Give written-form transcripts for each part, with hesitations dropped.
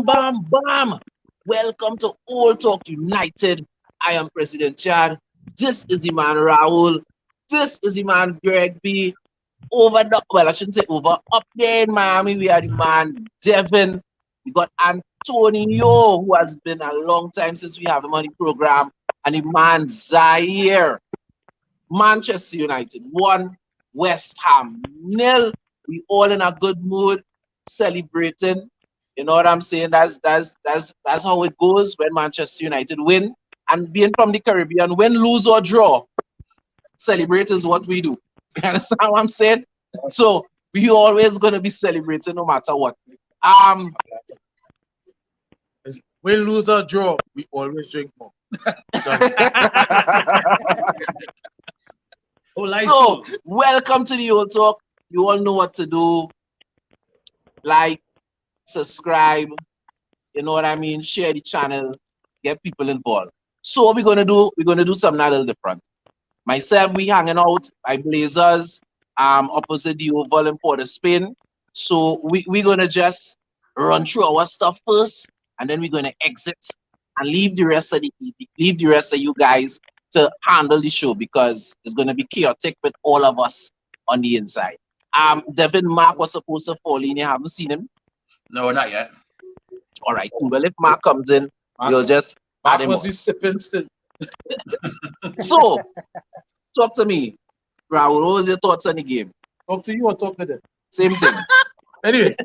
bam, bam. Welcome to All Talk United. I am President Chad. This is the man Raul. This is the man Greg B. I shouldn't say over. Up there in Miami, we are the man Devin. We got Antonio, who has been a long time since we have him on the program. And the man Zaire. Manchester United 1, West Ham 0. We all in a good mood, celebrating. You know what I'm saying? That's how it goes when Manchester United win. And being from the Caribbean, win, lose or draw, celebrate is what we do. You understand what I'm saying? So we always gonna be celebrating no matter what. Win, lose or draw, we always drink more. So welcome to the Old Talk. You all know what to do. Like, subscribe, you know what I mean? Share the channel, get people involved. So what we're gonna do, something a little different. Myself, we hanging out by Blazers, opposite the Oval in Port of Spain. So we're gonna just run through our stuff first, and then we're gonna exit and leave the rest of you guys to handle the show, because it's gonna be chaotic with all of us on the inside. Devin, Mark was supposed to fall in. You haven't seen him? No, not yet. All right, cool. Well, if Mark comes in, you'll just add him must on. be sipping still. So, talk to me, Raul. What was your thoughts on the game? Talk to you or talk to them? Same thing. Anyway.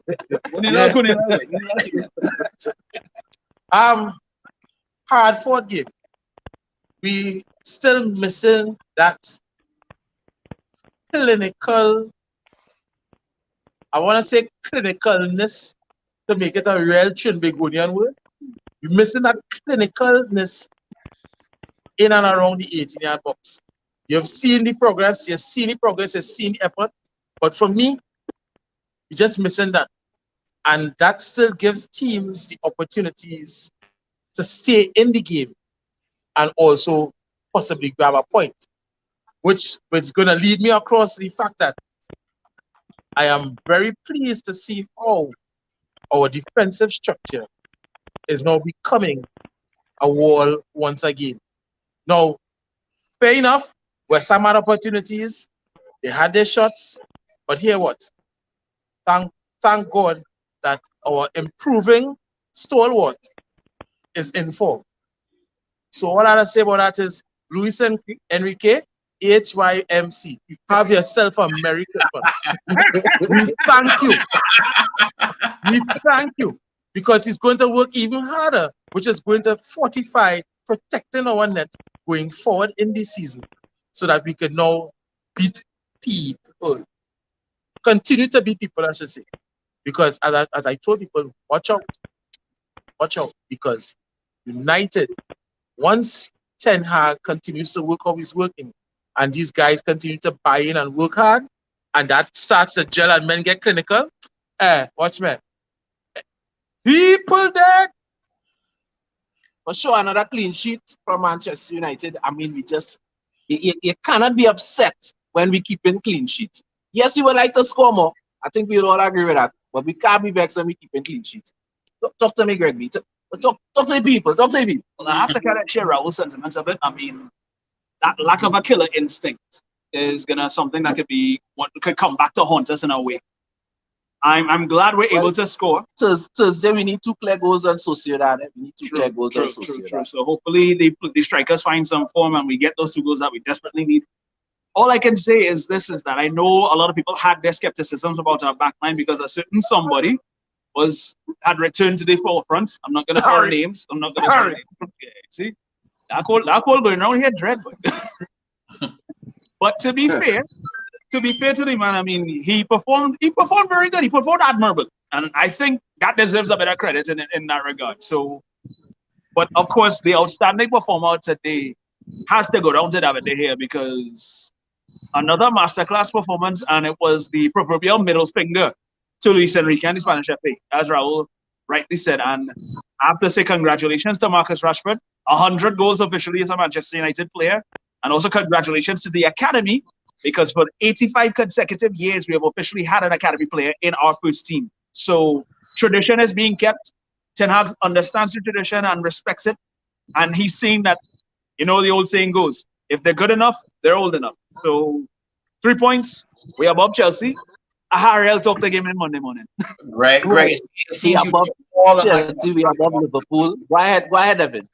Hard fought game. We still missing that clinical, I want to say clinicalness to make it a real Trinbagonian word. We're missing that clinicalness in and around the 18-yard box. You've seen the progress, you've seen the effort, but for me, you're just missing that. And that still gives teams the opportunities to stay in the game and also possibly grab a point, which is going to lead me across the fact that I am very pleased to see how our defensive structure is now becoming a wall once again. Now, fair enough, West Ham had opportunities, they had their shots, but here what? Thank God that our improving stalwart is in form. So all I say about that is, Luis Enrique, HYMC, have yourself a Merry Christmas. We thank you. We thank you, because he's going to work even harder, which is going to fortify protecting our net going forward in this season, so that we can now beat people. Continue to beat people, I should say. Because as I told people, watch out, because United, once Ten Hag continues to work how he's working, and these guys continue to buy in and work hard, and that starts to gel and men get clinical, watch me. People dead. For sure, another clean sheet from Manchester United. I mean, you cannot be upset when we keep in clean sheets. Yes, we would like to score more. I think we would all agree with that. But we can't be vexed when we keep in clean sheets. Talk to me, Greg B. Talk to the people. Talk to the people. Well, I have to kind of share Raul's sentiments a bit. I mean, that lack of a killer instinct is something that could come back to haunt us in a way. I'm glad we're able to score. Thursday, we need 2 clear goals on Sociedad. We need 2 clear goals on Sociedad. True. So hopefully the strikers find some form and we get those 2 goals that we desperately need. All I can say is that I know a lot of people had their skepticisms about our backline because a certain somebody had returned to the forefront. I'm not going to call names. See, that call going around here, dread. But to be fair to the man, I mean, he performed very good. He performed admirable, and I think that deserves a bit of credit in that regard. So, but of course, the outstanding performer today has to go down to David De Gea, because another masterclass performance, and it was the proverbial middle finger to Luis Enrique and the Spanish FA, as Raul rightly said. And I have to say congratulations to Marcus Rashford, 100 goals officially as a Manchester United player, and also congratulations to the academy, because for 85 consecutive years we have officially had an academy player in our first team. So tradition is being kept. Ten Hag understands the tradition and respects it, and he's seeing that. You know, the old saying goes, if they're good enough, they're old enough. So 3 points, we're above Chelsea. I'll talk to game in Monday morning. Greg, Right. it We seems you above took all of my Chelsea, we above Liverpool. Go ahead, Evan.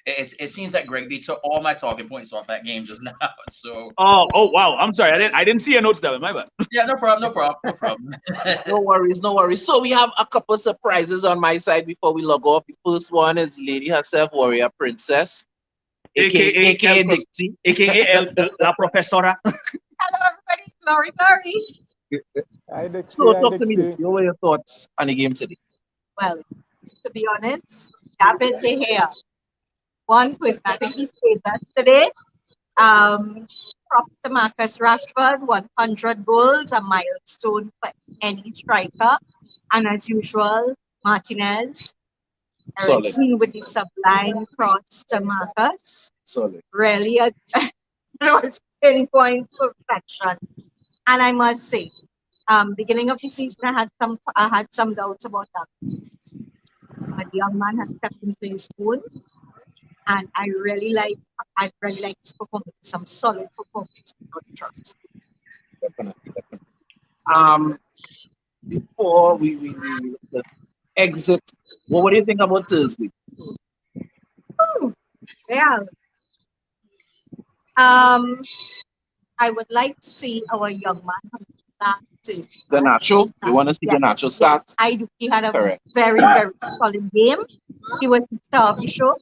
it seems that Greg B took all my talking points off that game just now. So Oh wow, I'm sorry, I didn't see your notes, Devin. My bad. yeah, no problem. No worries, no worries. So we have a couple surprises on my side before we log off. The first one is Lady herself, Warrior Princess, aka Dixie. AKA La Profesora. Hello, everybody. Glory. Hi, Dixie. So Hi, talk to me. Dixie. What were your thoughts on the game today? Well, to be honest, David De Gea, one person, I think he stayed best today. Props to Marcus Rashford, 100 goals, a milestone for any striker. And as usual, Martinez, Solid. Ericsson with the sublime cross to Marcus. Solid. Really, it was pinpoint perfection. And I must say, beginning of the season, I had some doubts about that. But the young man has stepped into his own, and I really like his performance. Some solid performance. Definitely. Before we exit, what do you think about Thursday? Yeah. I would like to see our young man start to Garnacho? You want to see Garnacho start? Yes, I do. He had a Correct. very, very solid game. He was the star of the show.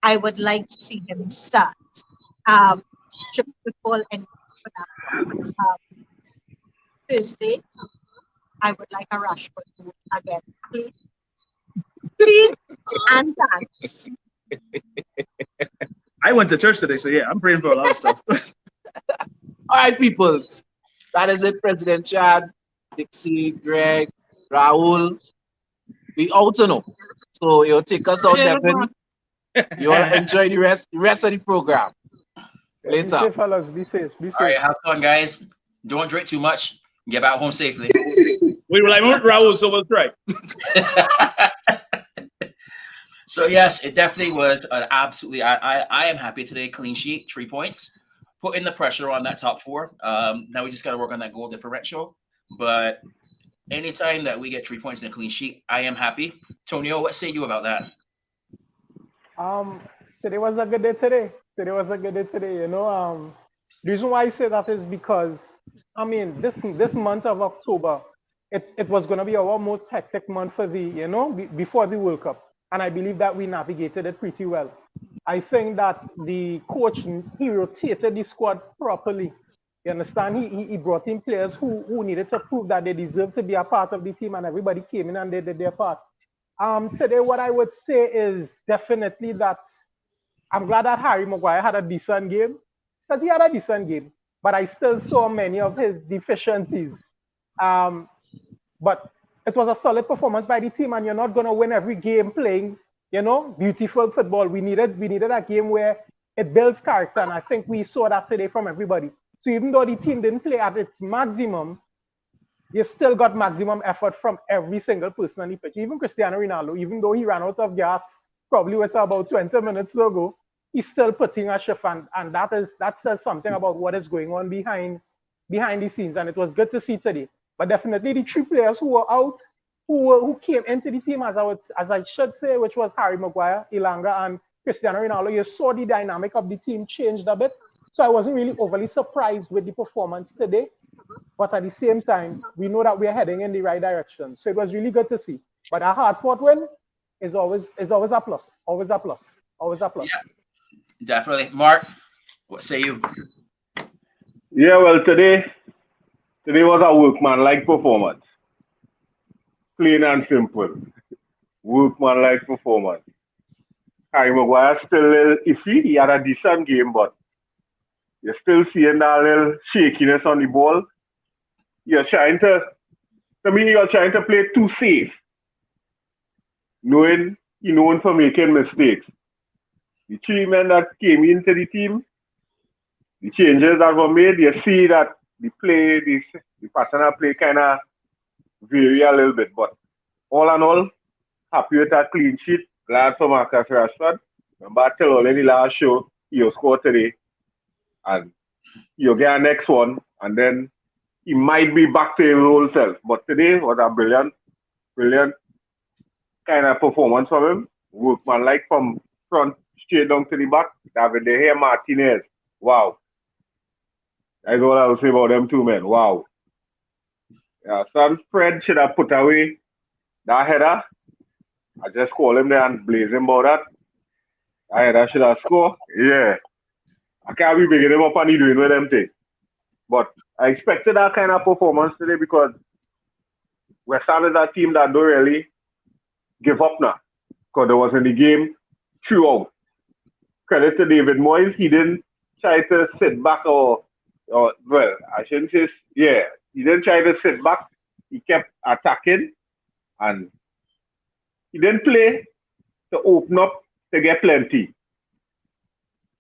I would like to see him start. Should football and Thursday, I would like a Rashford goal again, please. Please and thanks. I went to church today, so yeah, I'm praying for a lot of stuff. All right, people. That is it, President Chad, Dixie, Greg, Raul. We out to know. So you'll take us out, Devin. You all enjoy the rest of the program. Be Later. safe, fellas. Be safe. Be safe. all right, have fun, guys. Don't drink too much. Get back home safely. We were like, Raul, so we'll try. So yes, it definitely was an absolutely. I am happy today. Clean sheet, 3 points, putting the pressure on that top four. Now we just got to work on that goal differential. But anytime that we get 3 points in a clean sheet, I am happy. Tonio, what say you about that? Today was a good day today. You know, the reason why I say that is because, I mean, this month of October, it was going to be our most hectic month for before the World Cup. And I believe that we navigated it pretty well. I think that the coach, he rotated the squad properly. You understand? He brought in players who needed to prove that they deserve to be a part of the team, and everybody came in and they did their part. Today, what I would say is definitely that I'm glad that Harry Maguire had a decent game, because he had a decent game, but I still saw many of his deficiencies. But it was a solid performance by the team, and you're not going to win every game playing, beautiful football. We needed a game where it builds character, and I think we saw that today from everybody. So even though the team didn't play at its maximum, you still got maximum effort from every single person on the pitch. Even Cristiano Ronaldo, even though he ran out of gas probably with about 20 minutes to go, he's still putting a shift, and that says something about what is going on behind the scenes, and it was good to see today. But definitely the three players who were out, who came into the team, as I should say, which was Harry Maguire, Ilanga, and Cristiano Ronaldo, you saw the dynamic of the team changed a bit. So I wasn't really overly surprised with the performance today. But at the same time, we know that we're heading in the right direction. So it was really good to see. But a hard-fought win is always a plus. Always a plus. Always a plus. Yeah, definitely. Mark, what say you? Yeah, well, today was a workman-like performance. Plain and simple. Workman-like performance. Harry Maguire still a little iffy. He had a decent game, but you're still seeing that little shakiness on the ball. You're trying to play too safe. Knowing you're known for making mistakes. The three men that came into the team, the changes that were made, you see that the pattern of play kind of vary a little bit. But all in all, happy with a clean sheet. Glad for Marcus Rashford. Remember I tell you in the last show, he'll score today. And he'll get a next one. And then he might be back to his old self. But today was a brilliant kind of performance from him. Workman like from front straight down to the back. David De Gea, Martinez. Wow. That's all I will say about them two men. Wow. Yeah, son Fred should have put away that header. I just call him there and blaze him about that. That header should have scored. Yeah. I can't be bigging him up and he doing with them things. But I expected that kind of performance today because West Ham is a team that don't really give up now. Because there was in the game throughout. Credit to David Moyes, he didn't try to sit back or well, I shouldn't say, yeah, he didn't try to sit back. He kept attacking and he didn't play to open up to get plenty.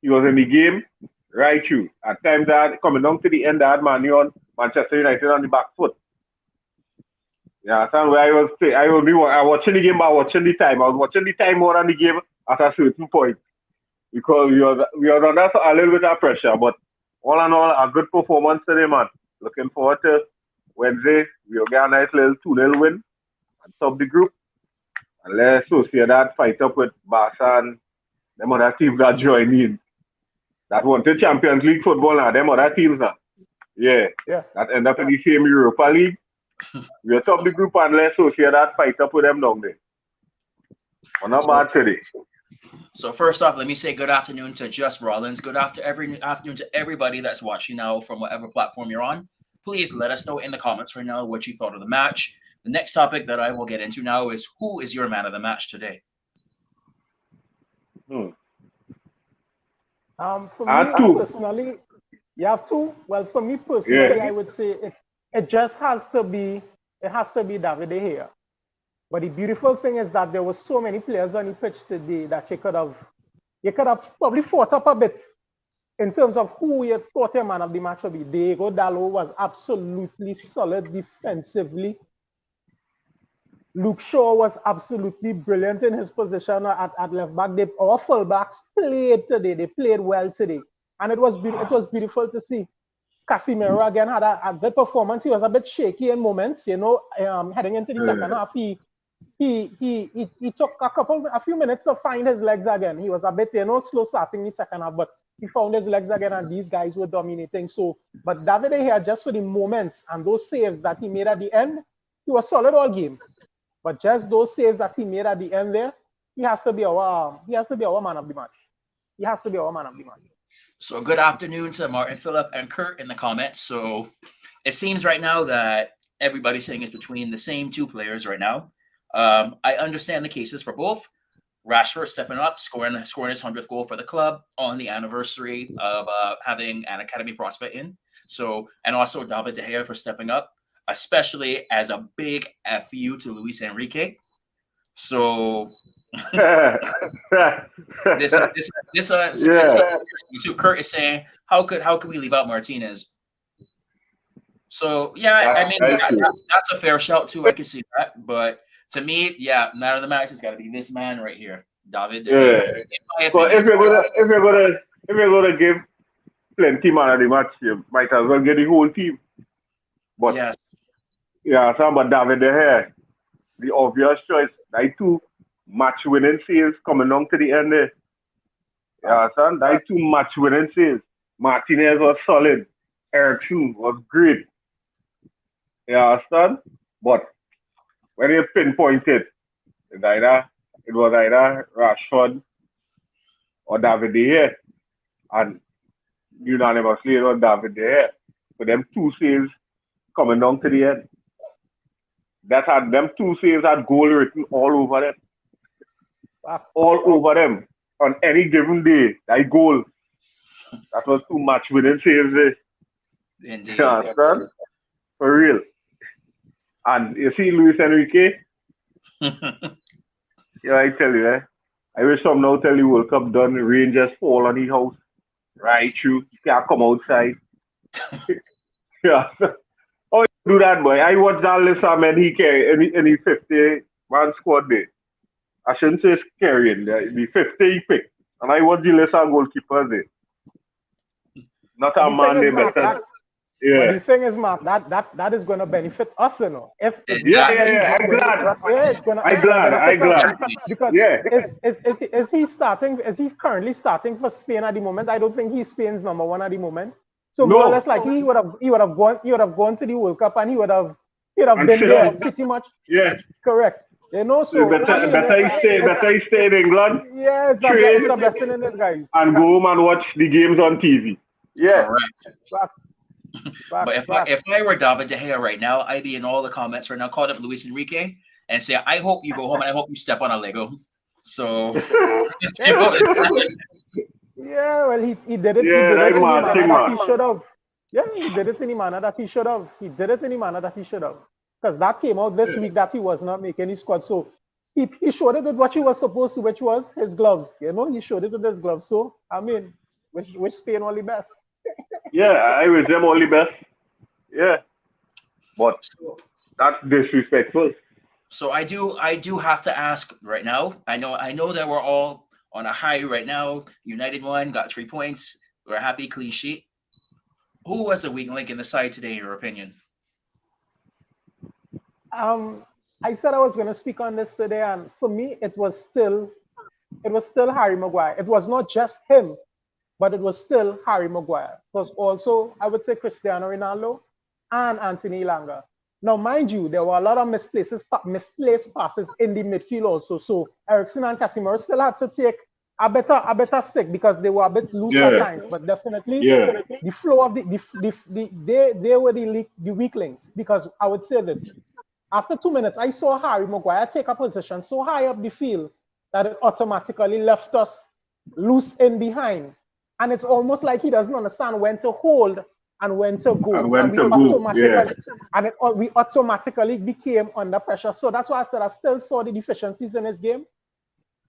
He was in the game right through. At times, that coming down to the end, I had Manchester United on the back foot. Yeah, that's where I was watching the game, but watching the time. I was watching the time more than the game at a certain point because we were under a little bit of pressure. But all in all, a good performance today, man. Looking forward to Wednesday. We'll get a nice little 2-0 win and top the group. And let's Sociedad fight up with Barca and them other teams that join in. That wanted Champions League football now, them other teams now. Yeah. That end up in the same Europa League. We'll top the group and let's Sociedad fight up with them down there. We're not bad today. So first off, let me say good afternoon to Just Rollins. Good afternoon to everybody that's watching now from whatever platform you're on. Please let us know in the comments right now what you thought of the match. The next topic that I will get into now is who is your man of the match today? For me personally, you have two. Well, for me personally, I would say it just has to be David De Gea. But the beautiful thing is that there were so many players on the pitch today that you could have probably fought up a bit in terms of who you thought your man of the match would be. Diego Dallo was absolutely solid defensively. Luke Shaw was absolutely brilliant in his position at left back. Our fullbacks played today. They played well today. And it was beautiful to see. Casemiro again had a good performance. He was a bit shaky in moments, heading into the second half. He took a few minutes to find his legs again. He was a bit, slow starting the second half, but he found his legs again and these guys were dominating. So, but David De Gea, just for the moments and those saves that he made at the end, he was solid all game. But just those saves that he made at the end there, he has to be our man of the match. He has to be our man of the match. So good afternoon to Martin, Phillip, and Kurt in the comments. So it seems right now that everybody's saying it's between the same two players right now. I understand the cases for both. Rashford stepping up, scoring his 100th goal for the club on the anniversary of having an academy prospect in. So, and also David De Gea for stepping up, especially as a big FU to Luis Enrique. So this Kurt is saying, how could we leave out Martinez? So yeah, I mean that's a fair shout too. I can see that, but to me, yeah, man of the match has got to be this man right here, David. So if you're gonna give plenty man of the match, you might as well get the whole team. But yes, yeah, but David De Gea, the obvious choice. Like two match-winning saves coming on to the end there. Yeah, son, like two match-winning saves. Martinez was solid. Eriksen was great. Yeah, son. But when you pinpoint it, it was either Rashford or David De Gea. And unanimously it was David De Gea. For them two saves coming down to the end. Them two saves had goal written all over them. All over them. On any given day, that goal. That was two match-winning saves. Indeed. Yeah, son. For real. And you see Luis Enrique? Yeah, I tell you, I wish some now tell you World Cup done, rain just fall on the house. Right through. You can't come outside. Yeah. Oh, you do that, boy. I watched that list of men he carry any 50-man squad there. I shouldn't say carrying, the 50 pick. And I was the lesser goalkeeper there. Not But a the thing man is, they Mark, better. but Yeah. the thing is, Mark, that is going to benefit us, you know. If we Yeah, Exactly. yeah, see yeah. him I'm doing it, glad. yeah, it's gonna I'm benefit us glad. Exactly. because Yeah. is he starting? Is he currently starting for Spain at the moment? I don't think he's Spain's number one at the moment. So more or No. less, like he would have gone to the World Cup and he would have And been sit there down. pretty much Yeah. correct. You know, So so I mean, better he stay in England, yeah, train, it's a blessing in disguise. and go home and watch the games on TV. Yeah. Correct. Facts, But facts, if facts. I were David De Gea right now, I'd be in all the comments right now, calling up Luis Enrique and say, I hope you go home and I hope you step on a Lego. So just Yeah, simple as that. yeah, well, he did it. He Yeah, did it that in the man manner thing, that man. he should have. Yeah, he did it in the manner that he should have. He did it in the manner that he should have. Because that came out this week that he was not making his squad. So he showed it with what he was supposed to, which was his gloves. You know, he showed it with his gloves. So I mean, wish Spain all the best. Yeah, I wish them all the best. Yeah. But So, that's disrespectful. so I do have to ask right now. I know that we're all on a high right now. United won, got 3 points. We're happy, clean sheet. Who was the weak link in the side today, in your opinion? Um, I said I was going to speak on this today, and for me, it was still Harry Maguire. It was not just him, but it was still Harry Maguire. It was also, I would say, Cristiano Ronaldo and Anthony Elanga. Now, mind you, there were a lot of misplaced passes in the midfield also. So Ericsson and Casemiro still had to take a better stick because they were a bit loose at Yeah. times. But definitely, Yeah. the flow of they were the weak links because I would say this. After 2 minutes, I saw Harry Maguire take a position so high up the field that it automatically left us loose in behind. And it's almost like he doesn't understand when to hold and when to And go. when And we to go. Yeah. we automatically became under pressure. So that's why I said I still saw the deficiencies in his game.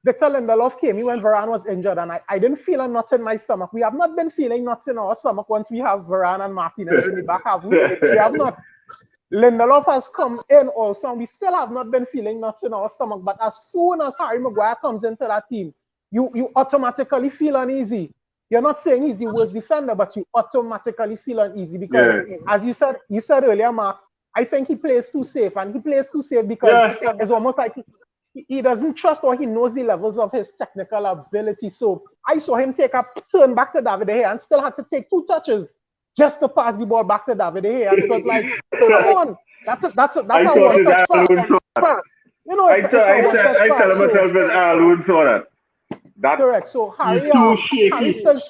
Victor Lindelof came in when Varane was injured, and I didn't feel a knot in my stomach. We have not been feeling knots in our stomach once we have Varane and Martinez in the back, have we? We have not. Lindelof has come in also, and we still have not been feeling nuts in our stomach. But as soon as Harry Maguire comes into that team, you automatically feel uneasy. You're not saying he's the worst defender, but you automatically feel uneasy because, Yeah. as you said earlier, Mark, I think he plays too safe, and he plays too safe because Yeah. it's almost like he doesn't trust or he knows the levels of his technical ability. So I saw him take a turn back to David De Gea and still had to take 2 touches just to pass the ball back to David De Gea, and it was like, come on, that's I a thought one his touch Alun pass. saw that. You know, it's a one touch I pass. tell So myself his Alun saw that. That correct. So he's Harry, too Harry shaky. still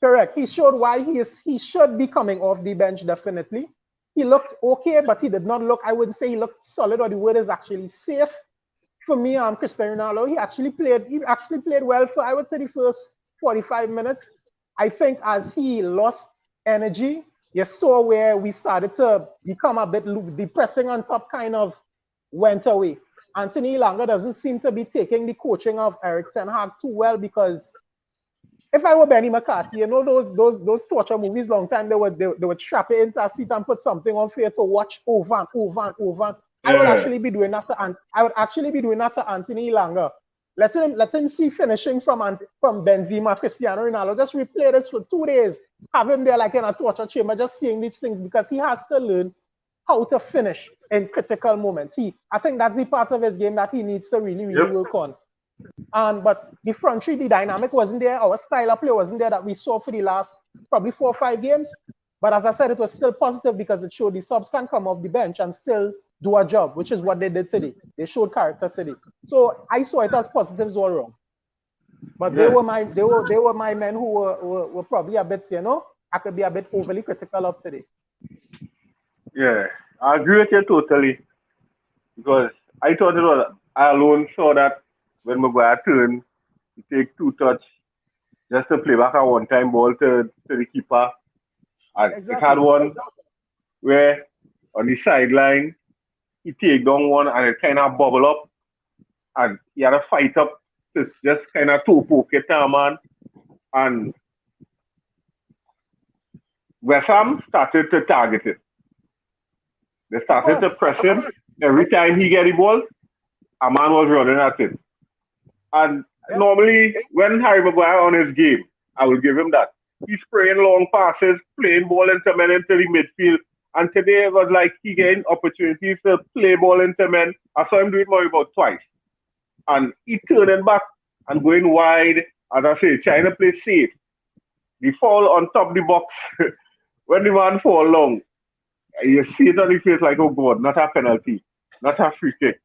correct. He showed why he should be coming off the bench definitely. He looked okay, but he did not look. I wouldn't say he looked solid, or the word is actually safe. For me, Cristiano Ronaldo, he actually played well for, I would say, the first 45 minutes. I think as he lost energy, you saw where we started to become a bit the pressing on top kind of went away. Anthony Elanga doesn't seem to be taking the coaching of Eric Ten Hag too well because if I were Benny McCarthy, you know those torture movies long time they would strap it into a seat and put something on for you to watch over and over and over. I would Yeah. actually be doing that to Anthony Elanga. Let him see finishing from Benzema, Cristiano Ronaldo. Just replay this for 2 days. Have him there like in a torture chamber, just seeing these things because he has to learn how to finish in critical moments. I think that's the part of his game that he needs to really, really Yep. work on. But the front three, the dynamic wasn't there. Our style of play wasn't there that we saw for the last probably 4 or 5 games. But as I said, it was still positive because it showed the subs can come off the bench and still do a job, which is what they did today. They showed character today. So I saw it as positives all around. But they Yeah. were my men who were probably a bit, I could be a bit overly critical of today. Yeah. I agree with you totally because I thought it was I alone saw that when Maguire turned, he take 2 touch just to play back a one time ball to the keeper. And it had Exactly. one where on the sideline he take down one and it kind of bubble up and he had to fight up to just kind of toe poke it man. And West Ham started to target it. They Of started to course. press him. Every time he get the ball, a man was running at it. And normally, when Harry Maguire on his game, I will give him that. He's spraying long passes, playing ball into men into the midfield. And today it was like he getting opportunities to play ball into men. I saw him do it more about twice. And he turning back and going wide, as I say, trying to play safe. The fall on top of the box, when the man fall long, you see it on his face like, oh God, not a penalty, not a free kick.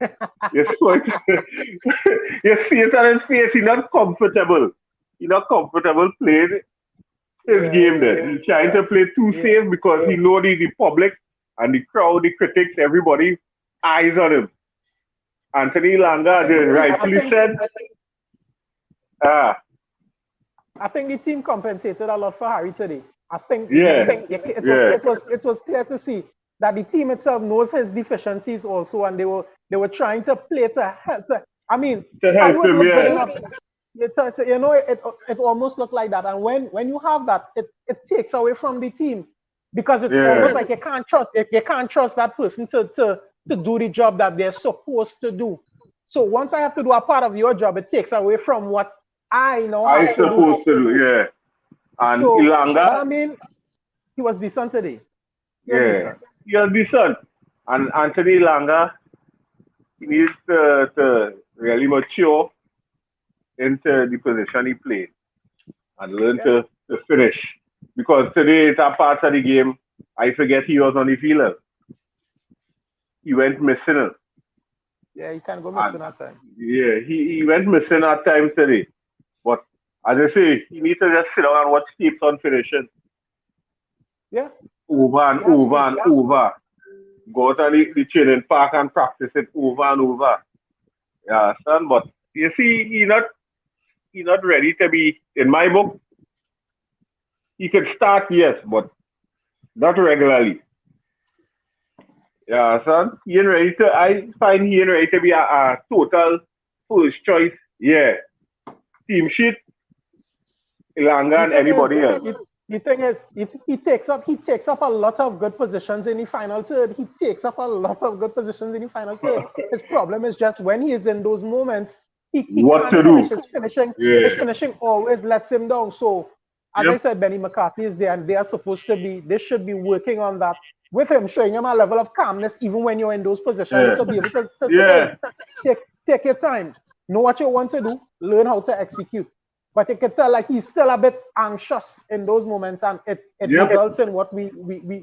You see it on his face, he's not comfortable. He's not comfortable playing his game there. He's trying to play too safe because he know the public and the crowd, the critics, everybody eyes on him. Anthony Langa rightfully said, I think the team compensated a lot for Harry today. I think it was clear to see that the team itself knows his deficiencies also, and they were trying to play to help. I mean, to help him, it almost looked like that. And when you have that, it takes away from the team because it's almost like you can't trust that person to do the job that they're supposed to do. So once I have to do a part of your job, it takes away from what I know how to supposed to do. Yeah. And so, Ilanga, but I mean, he was decent today. He was decent. And Anthony Langa, he needs to really mature into the position he played and learn to finish. Because today, that part of the game, I forget he was on the field. He went missing. Yeah, he can't go missing that time. Yeah, he went missing that time today. But as I say, he needs to just sit down and watch keeps on finishing. Yeah. Over and over. Go to the training park and practice it over and over. Yeah, son. But you see, he's not ready to be in my book. He could start, yes, but not regularly. Yeah, son. I find he ain't ready to be a total first choice. Yeah. Team sheet, Ilanga and anybody else. The thing is, he takes up a lot of good positions in the final third. He takes up a lot of good positions in the final third. His problem is just when he is in those moments, he what can't to finish. do? His finishing always lets him down. So as I said, Benny McCarthy is there, and they should be working on that with him, showing him a level of calmness even when you're in those positions to be able to say, take your time, know what you want to do, learn how to execute. But you can tell like he's still a bit anxious in those moments, and it results in what we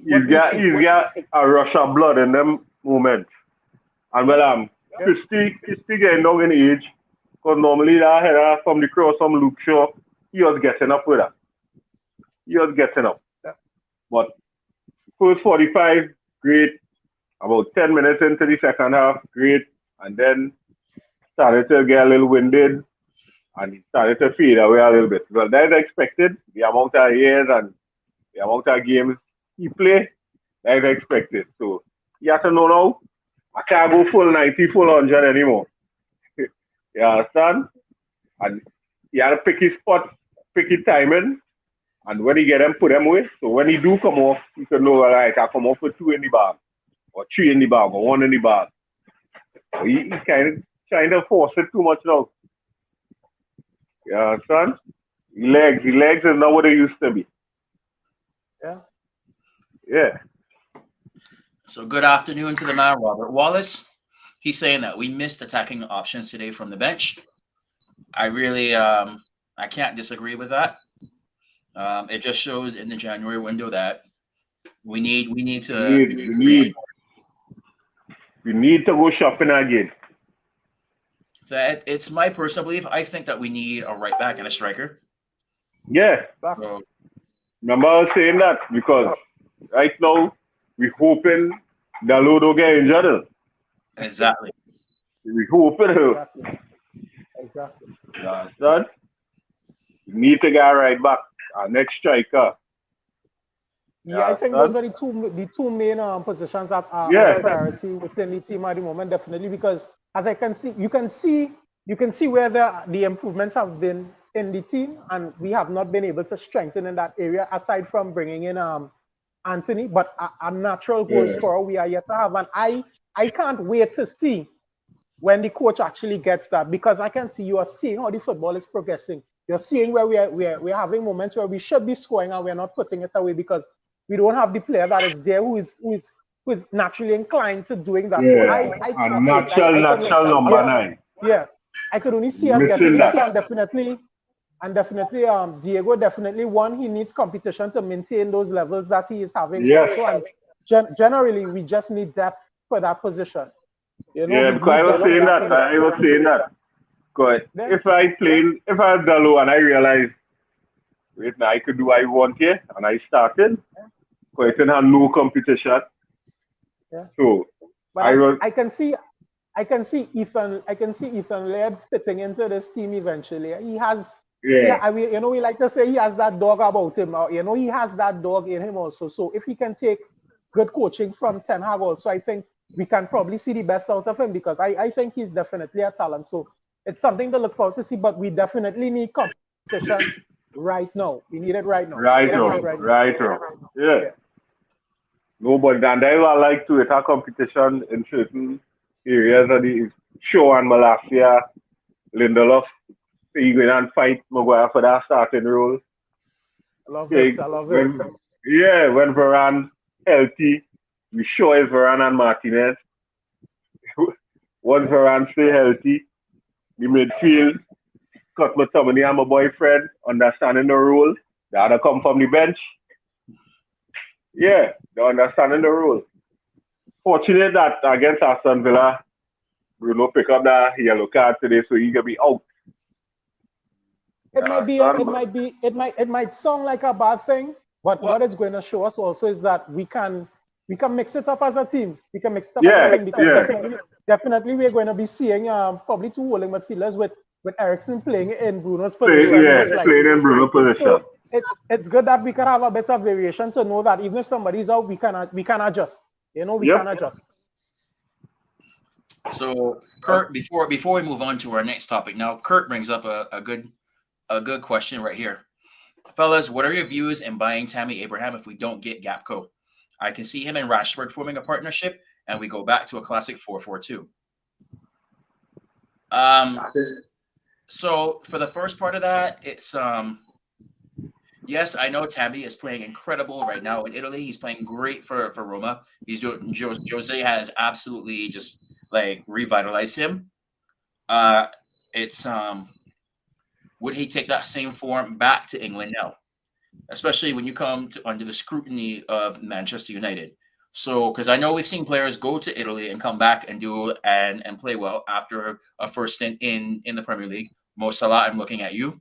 he's got a rush of blood in them moments. And Christy getting down in age, because normally that header from the cross from Luke Shaw, he was getting up with that. He was getting up. Yeah. But first 45, great. About 10 minutes into the second half, great. And then started to get a little winded. And he started to fade away a little bit. Well, that's expected. The amount of years and the amount of games he played, that's expected. So you have to know now, I can't go full 90, full 100 anymore. You understand? And he had to pick his spot, pick his timing, and when he get them, put them away. So when he do come off, he can know, all right, I come off with 2 in the bag, or 3 in the bag, or 1 in the bag. So he kind of trying to force it too much now. You understand? The legs is not what they used to be. Yeah. So good afternoon to the man, Robert Wallace. He's saying that we missed attacking options today from the bench. I really, I can't disagree with that. It just shows in the January window that we need to go shopping again. So it's my personal belief. I think that we need a right back and a striker. Yeah. So, remember I was saying that because right now we're hoping Dalot don't get injured. Exactly. We're hoping. Exactly. Understand? We need to get right back. Our next striker. Yeah, I think those are the two main positions that are priority within the team at the moment, definitely, because as I can see, you can see where the improvements have been in the team, and we have not been able to strengthen in that area aside from bringing in Anthony, but a natural goal scorer we are yet to have, and I can't wait to see when the coach actually gets that, because I can see you are seeing how the football is progressing. You're seeing where we're having moments where we should be scoring and we're not putting it away because we don't have the player that is there who is naturally inclined to doing that. So Yeah, and natural number 9. Yeah, I could only see us Missing getting better, that. and definitely, Diego definitely he needs competition to maintain those levels that he is having Yes. also. And generally, we just need depth for that position. You know, Yeah, we because I need was depth for saying that that. I was saying that. Because if I was Dalo and I realized, wait, now I could do what I want here, and I started, because I didn't have no competition. Yeah. So But I was. I can see Ethan Laird fitting into this team eventually. He has, Yeah. you know, we like to say he has that dog about him. You know, he has that dog in him also. So if he can take good coaching from Ten Hag also, I think we can probably see the best out of him because I think he's definitely a talent. So it's something to look forward to see, but we definitely need competition right now. We need it right now. Right now. Yeah. No, but and I would like to attack competition in certain areas of the show and Malasia, Lindelof, so you go and fight Maguire for that starting role. I love Okay, it. I love it. when Varane healthy, we sure is Varane and Martinez. Once Varane stay healthy, the midfield, Scott McTominay and my boyfriend, understanding the role. The other come from the bench. Yeah, they understanding the role. Fortunate that against Aston Villa, Bruno pick up that yellow card today, so he can be out. It might sound like a bad thing, but what it's going to show us also is that we can mix it up as a team. We can mix it up as a team because definitely we're going to be seeing probably two holding midfielders with Ericsson playing in Bruno's position. Playing in Bruno's position. So it's good that we can have a bit of variation to know that even if somebody's out, we can adjust. You know, we can adjust. So Kurt, before we move on to our next topic, now Kurt brings up a good question right here. Fellas, what are your views in buying Tammy Abraham if we don't get Gapco? I can see him and Rashford forming a partnership, and we go back to a classic 4-4-2. So for the first part of that, it's yes, I know Tammy is playing incredible right now in Italy. He's playing great for Roma. He's doing Jose has absolutely just like revitalized him. It's would he take that same form back to England now? Especially when you come to under the scrutiny of Manchester United. So, because I know we've seen players go to Italy and come back and do and play well after a first stint in the Premier League. Mo Salah, I'm looking at you.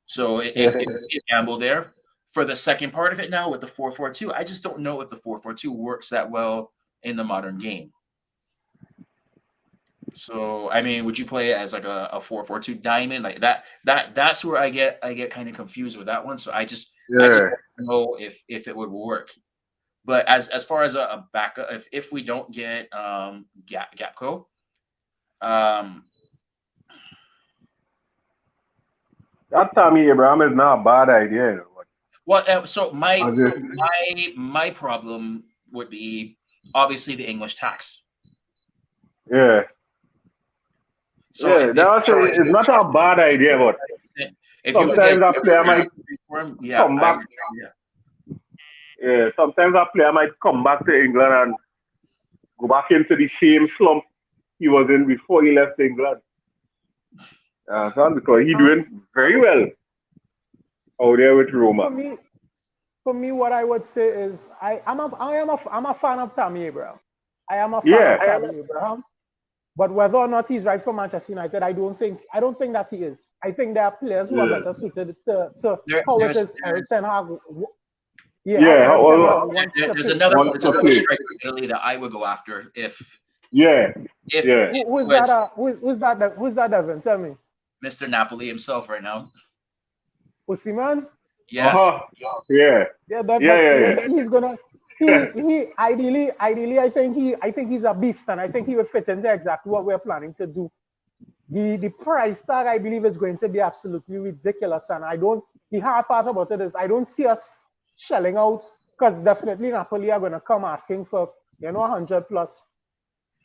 So it gamble there. For the second part of it now with the 4-4-2, I just don't know if the 4-4-2 works that well in the modern game. So I mean, would you play it as like a 4-4-2 diamond like that? That's where I get kind of confused with that one. So I just don't know if it would work. But as far as a backup, if we don't get Gapco, that Tammy Abraham is not a bad idea. Well, so my problem would be obviously the English tax. Yeah. So it's not a bad idea, but sometimes a player might come back. Yeah, sometimes a player might come back to England and go back into the same slump he was in before he left England. Because he's doing very well out there with Roma. For me, what I would say is I'm a fan of Tammy Abraham. I am a fan of Tammy Abraham. But whether or not he's right for Manchester United, I don't think that he is. I think there are players who are better suited to how it is Eric Ten Hag. There's another striker in Italy that I would go after if. Who's that, Devin? Tell me. Mr. Napoli himself right now. Osimhen? Yes. He's gonna. He ideally, I think he's a beast, and I think he would fit into exactly what we're planning to do. The price tag, I believe, is going to be absolutely ridiculous, and the hard part about it is I don't see us shelling out because definitely Napoli are going to come asking for 100 plus.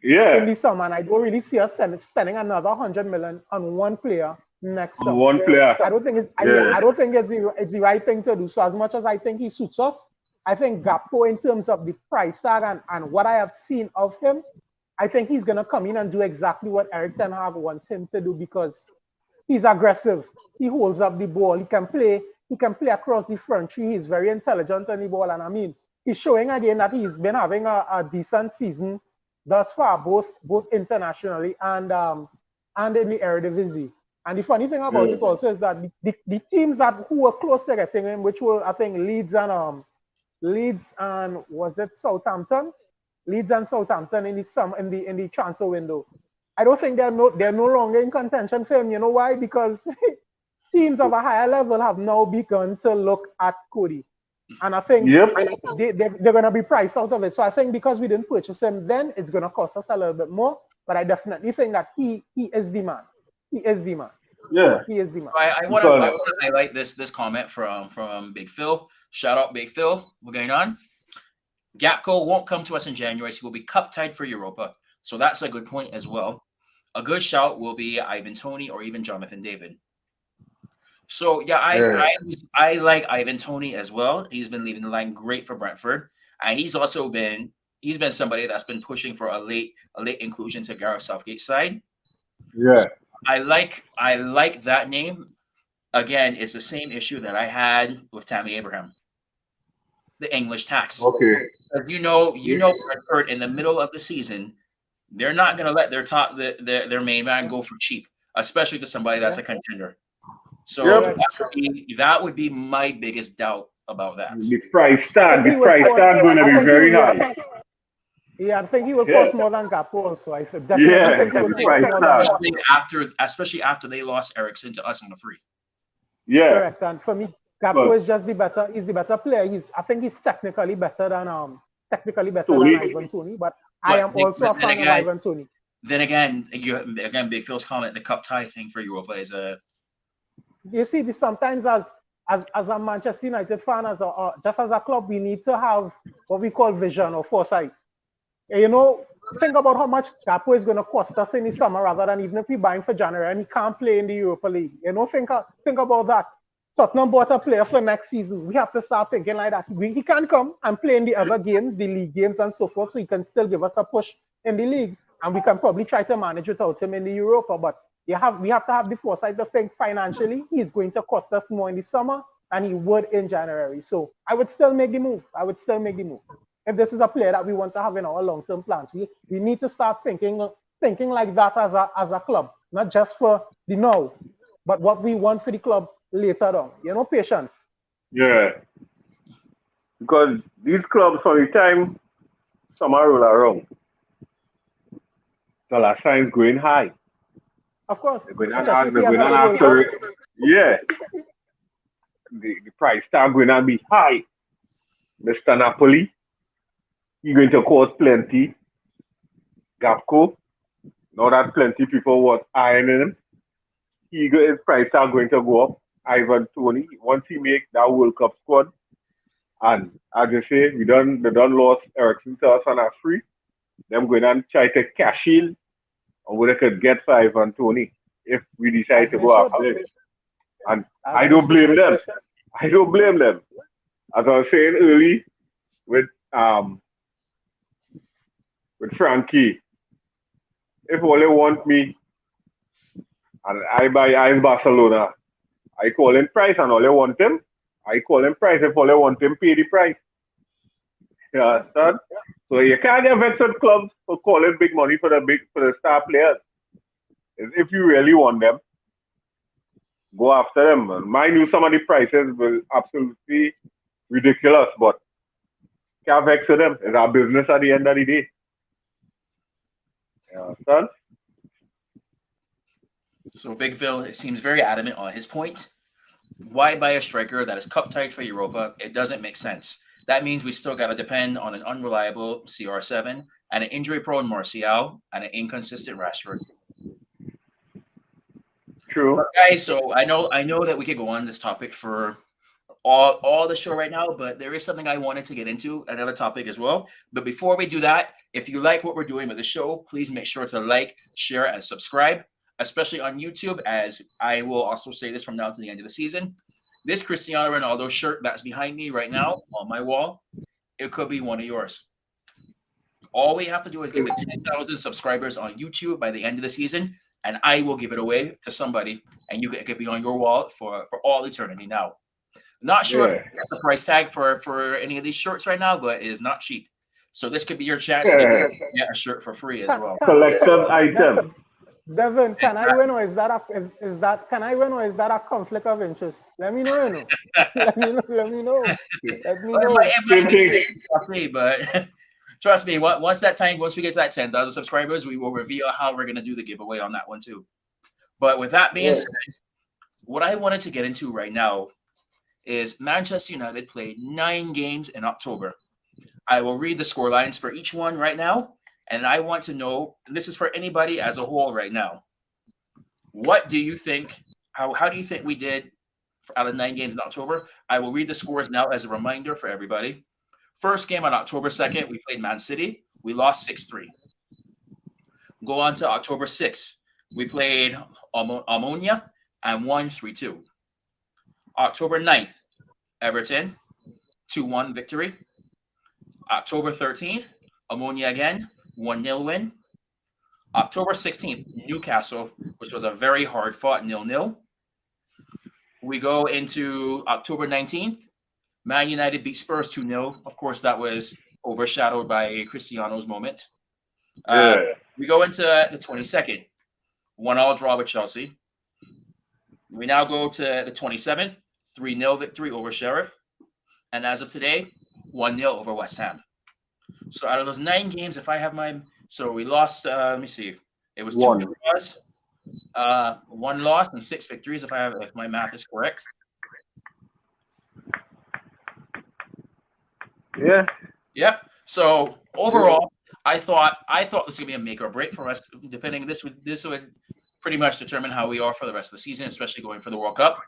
in the summer, and I don't really see us spending another 100 million on one player next summer. One player. I don't think I don't think it's the right thing to do. So as much as I think he suits us, I think Gakpo, in terms of the price tag and what I have seen of him, I think he's gonna come in and do exactly what Eric Ten Hag wants him to do, because he's aggressive. He holds up the ball. He can play across the front three. He's very intelligent on the ball, and I mean, he's showing again that he's been having a decent season thus far, both internationally and in the Eredivisie. And the funny thing about it also is that the teams who were close to getting him, which were, I think, Leeds and was it Southampton? Leeds and Southampton in the transfer window. I don't think they're no longer in contention for him. You know why? Because teams of a higher level have now begun to look at Cody. And I think they're going to be priced out of it. So I think because we didn't purchase him then, it's going to cost us a little bit more. But I definitely think that he is the man. He is the man. Yeah. He is the man. I want to highlight this comment from Big Phil. Shout out Big Phil. What's going on? Gakpo won't come to us in January, so we'll be cup tied for Europa. So that's a good point as well. A good shout will be Ivan Toney or even Jonathan David. So yeah, I like Ivan Toney as well. He's been leading the line great for Brentford, and he's been somebody that's been pushing for a late inclusion to Gareth Southgate's side. Yeah, I like that name. Again, it's the same issue that I had with Tammy Abraham, the English tax. Okay. You know, Brentford in the middle of the season, they're not going to let their main man go for cheap, especially to somebody that's a contender. So that would be my biggest doubt about that. The price tag going to be very high. Yeah, I think he will cost more than Gakpo also. I definitely think he will cost more than especially after they lost Eriksen to us on a free. Yeah. Correct. And for me, Gakpo is just the better player. I think he's technically better than Ivan Toney, but I am also a fan of Ivan Toney. Then again, Big Phil's comment, the cup tie thing for Europa is a. You see, sometimes as a Manchester United fan, just as a club, we need to have what we call vision or foresight. You know, think about how much Gakpo is going to cost us in the summer, rather than even if we buy him for January and he can't play in the Europa League. You know, think about that. Tottenham bought a player for next season. We have to start thinking like that. He can come and play in the other games, the league games and so forth, so he can still give us a push in the league. And we can probably try to manage without him in the Europa. But we have to have the foresight to think financially he's going to cost us more in the summer than he would in January. So I would still make the move. If this is a player that we want to have in our long-term plans, we need to start thinking like that as a club, not just for the now, but what we want for the club later on. You know, patience. Yeah. Because these clubs, for the time summer roll around, the last time going high. Of course. They're going after it. Yeah. The price tag going to be high. Mr. Napoli, he's going to cost plenty. Gakpo, now that plenty people was ironing him, his price tag going to go up. Ivan Toney, once he make that World Cup squad, and as you say, they done lost Eriksen to us on a free. Them going and try to cash in on what they could get for Ivan Toney if we decide to go after it. And I don't blame them. As I was saying early with Frankie, if all they want me and I in Barcelona, I call him price and all they want him, I call him price. If all they want him, pay the price. You understand? So you can't get vexed with clubs for calling big money for the star players. If you really want them, go after them. And mind you, some of the prices will absolutely ridiculous, but can't vex with them. It's our business at the end of the day. You understand? So Big Phil seems very adamant on his point. Why buy a striker that is cup tight for Europa? It doesn't make sense. That means we still got to depend on an unreliable CR7 and an injury-prone Martial and an inconsistent Rashford. True. But guys, so I know that we could go on this topic for all the show right now, but there is something I wanted to get into, another topic as well. But before we do that, if you like what we're doing with the show, please make sure to like, share, and subscribe, especially on YouTube, as I will also say this from now to the end of the season. This Cristiano Ronaldo shirt that's behind me right now on my wall, it could be one of yours. All we have to do is get to 10,000 subscribers on YouTube by the end of the season, and I will give it away to somebody, and it could be on your wall for all eternity now. Not sure if the price tag for any of these shirts right now, but it is not cheap. So this could be your chance to get a shirt for free as well. Collector's item. Devin, can I win, or is that can I win, or is that a conflict of interest? Let me know, you know. Let me know. Let me know. Trust me, but trust me, once we get to that 10,000 subscribers, we will reveal how we're gonna do the giveaway on that one too. But with that being said, what I wanted to get into right now is Manchester United played 9 games in October. I will read the score lines for each one right now, and I want to know, and this is for anybody as a whole right now, what do you think, how do you think we did out of 9 games in October? I will read the scores now as a reminder for everybody. First game on October 2nd, we played Man City. We lost 6-3. Go on to October 6th. We played Ammonia and won 3-2. October 9th, Everton, 2-1 victory. October 13th, Ammonia again, 1-0 win. October 16th, Newcastle, which was a very hard-fought 0-0. We go into October 19th, Man United beat Spurs 2-0. Of course, that was overshadowed by Cristiano's moment. We go into the 22nd, 1-1 draw with Chelsea. We now go to the 27th, 3-0 victory over Sheriff. And as of today, 1-0 over West Ham. So out of those 9 games, if I have so we lost, let me see. It was 2 draws, 1 loss, and 6 victories, if my math is correct. Yeah. Yep. So overall, I thought this was gonna be a make or break for us. Depending, this would pretty much determine how we are for the rest of the season, especially going for the World Cup.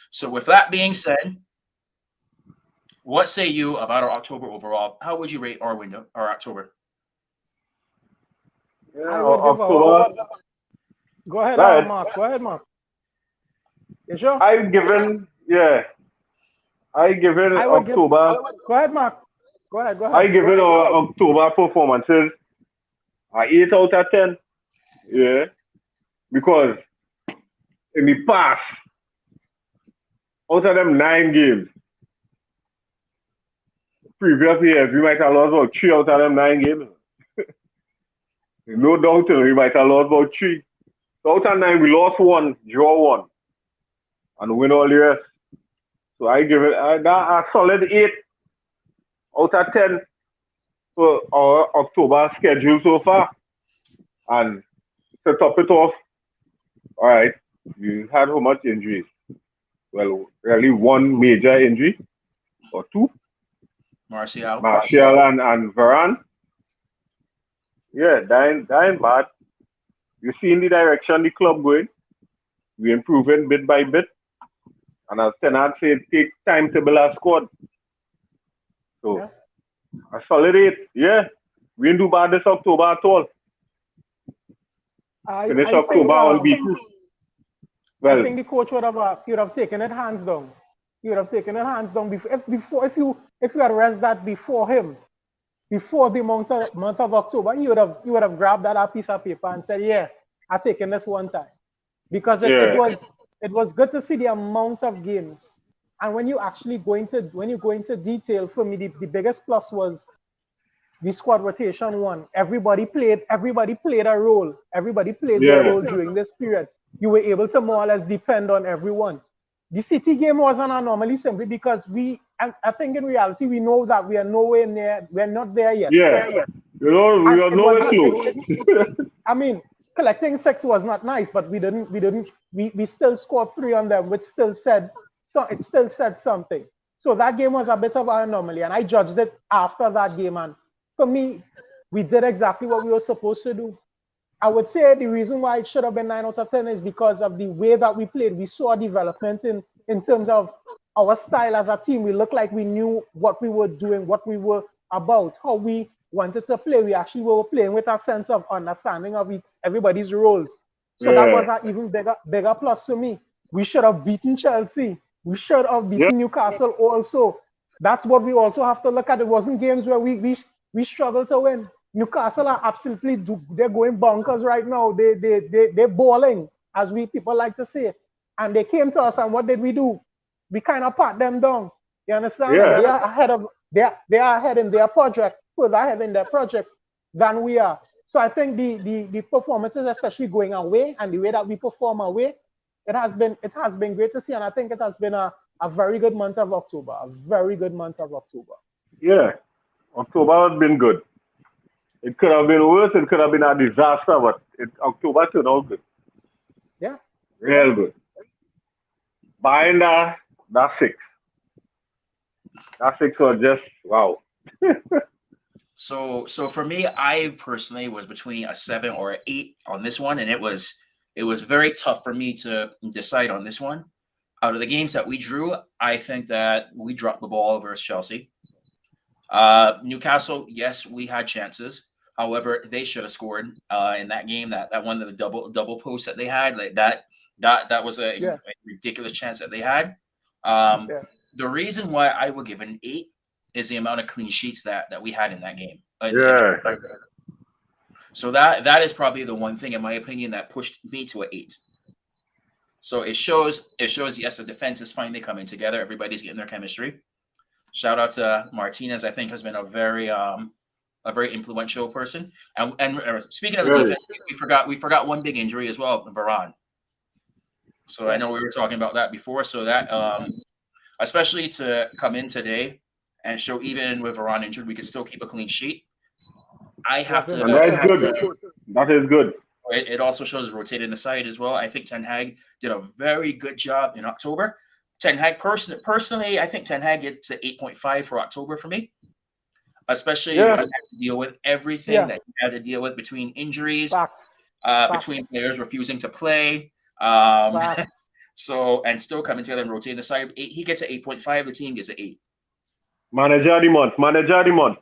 So with that being said, what say you about our October overall? How would you rate our October? I would give October. Go ahead, Mark. Go ahead, Mark. You sure? I've given October. Go ahead, Mark. Go ahead. I give it October performances 8 out of 10. Yeah. Because in the past, out of them 9 games, previous years, we might have lost about 3 out of them 9 games. No doubt, we might have lost about 3. So out of 9, we lost 1, draw 1, and win all the rest. So I give it a solid 8 out of 10 for our October schedule so far. And to top it off, all right, you had how much injuries? Well, really 1 major injury or 2. Martial and Varane. Yeah, dying bad. You see in the direction the club going. We're improving bit by bit. And as Tenard said, it takes time to build a squad. So, a solid 8. Yeah, we didn't do bad this October at all. Finish October on B2. Well, I think the coach would have taken it hands down. He would have taken it hands down before. If you had rest that before him, before the month of October, you would have grabbed that piece of paper and said, "Yeah, I've taken this one time," because it was good to see the amount of games. And when you go into detail, for me, the biggest plus was the squad rotation one. Everybody played a role. Everybody played their role during this period. You were able to more or less depend on everyone. The City game was an anomaly simply because I think in reality, we know that we are nowhere near, we're not there yet. Yeah. We are nowhere close. I mean, collecting 6 was not nice, but we still scored 3 on them, which still said something. So that game was a bit of an anomaly, and I judged it after that game. And for me, we did exactly what we were supposed to do. I would say the reason why it should have been 9 out of 10 is because of the way that we played. We saw development in terms of our style as a team. We looked like we knew what we were doing, what we were about, how we wanted to play. We actually were playing with a sense of understanding of everybody's roles. So that was an even bigger plus for me. We should have beaten Chelsea. We should have beaten Newcastle also. That's what we also have to look at. It wasn't games where we struggled to win. Newcastle are absolutely they're going bonkers right now. They're balling, as people like to say. And they came to us, and what did we do? We kind of pat them down. You understand? Yeah. And they are ahead in their project, further ahead in their project than we are. So I think the performances, especially going away and the way that we perform away, it has been great to see, and I think it has been a very good month of October. A very good month of October. Yeah. October has been good. It could have been worse. It could have been a disaster, but October turned out good. Yeah. Real good. Behind that six. That six was just wow. So for me, I personally was between a 7 or an 8 on this one, and it was very tough for me to decide on this one. Out of the games that we drew, I think that we dropped the ball versus Chelsea. Newcastle, yes, we had chances. However, they should have scored in that game. That one of the double post that they had, like that was a ridiculous chance that they had. The reason why I would give an 8 is the amount of clean sheets that we had in that game. So that is probably the one thing, in my opinion, that pushed me to an 8. So it shows yes, the defense is finally coming together. Everybody's getting their chemistry. Shout out to Martinez. I think has been a very influential person. And speaking of the defense, we forgot one big injury as well, Varane. So I know we were talking about that before. So that especially to come in today and show even with Varane injured, we could still keep a clean sheet. I have to. And that's good. That is good. It also shows rotating the side as well. I think Ten Hag did a very good job in October. Ten Hag personally, I think Ten Hag gets an 8.5 for October for me, especially when you have to deal with everything that you had to deal with between injuries, between players refusing to play, so and still coming together and rotating the side. He gets an 8.5. The team gets an 8. Manager of the month.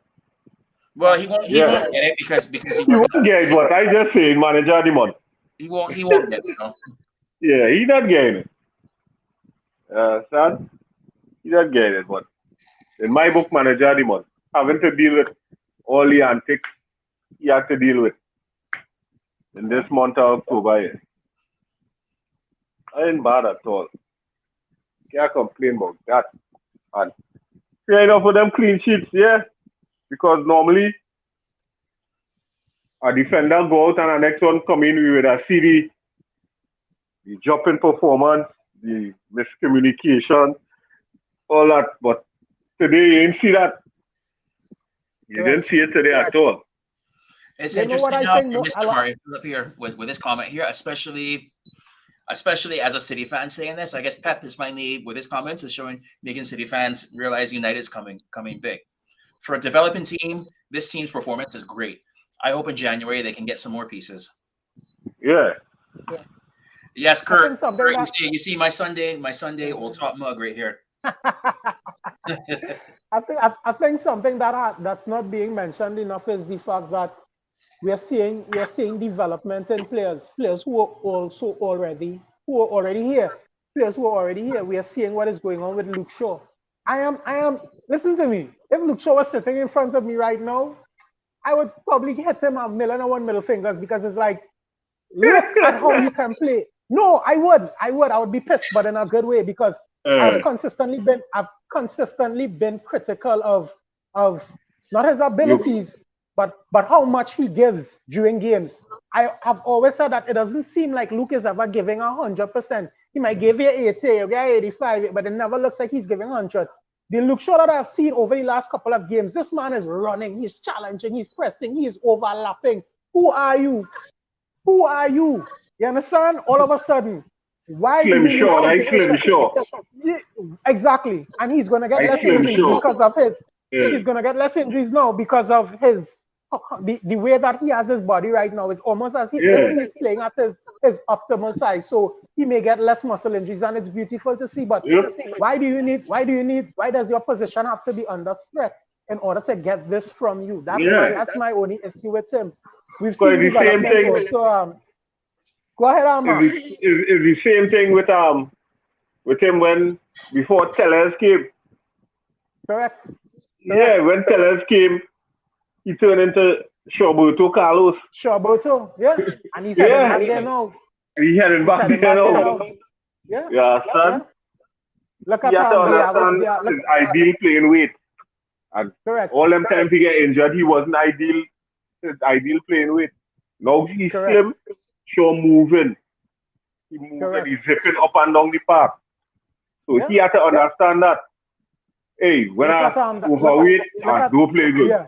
Well, he won't get it because he won't get it. What I just said, manager of the month. He won't get it. No. Yeah, he's not getting it. Son, he not getting it. But in my book, manager of the month, having to deal with all the antics he had to deal with in this month of October. Yeah. I ain't bad at all. Can't complain about that. And fair enough for them clean sheets, because normally a defender go out and the next one come in with a CD, the drop in performance, the miscommunication, all that. But today you didn't see that. You didn't see it today at all. It's interesting Mr. Martin up here with this comment here, especially as a City fan saying this. I guess Pep is finally, with his comments, is making City fans realize United is coming big. For a developing team, this team's performance is great. I hope in January they can get some more pieces. Yeah. Yes, Kurt. You see my Sunday old top mug right here. I think something that's not being mentioned enough is the fact that we are seeing development in players who are already here. Players who are already here. We are seeing what is going on with Luke Shaw. I am. Listen to me. If Luke Shaw was sitting in front of me right now, I would probably hit him a million and one middle fingers, because it's like, look at how you can play. No, I would be pissed, but in a good way, because I've consistently been critical of not his abilities, but how much he gives during games. I have always said that it doesn't seem like Luke is ever giving 100%. He might give you 80, you get 85, but it never looks like he's giving 100. The Luke Shaw that I've seen over the last couple of games, this man is running, he's challenging, he's pressing, he's overlapping. Who are you? You understand? All of a sudden, why Slim Shaw. Exactly. And he's gonna get less injuries because of his. He's gonna get less injuries now because of the way that he has his body right now is almost as if he's playing at his optimal size. So he may get less muscle injuries, and it's beautiful to see. But why does your position have to be under threat in order to get this from you? That's my only issue with him. We've seen the same thing. Also, go ahead, Armand. It's the same thing with him when before Tellers came. Correct. Yeah, when Tellers came, he turned into Shawberto Carlos. Shawberto, yeah. And he's heading back there now. He heading back there now. Yeah. You understand? Yeah. Look at he has to understand his ideal playing weight. And all them times he get injured, he wasn't his ideal playing weight. Now he's slim, sure moving. He moving, he's zipping up and down the park. So he had to understand that. Hey, when I overweight, I do play good. Yeah.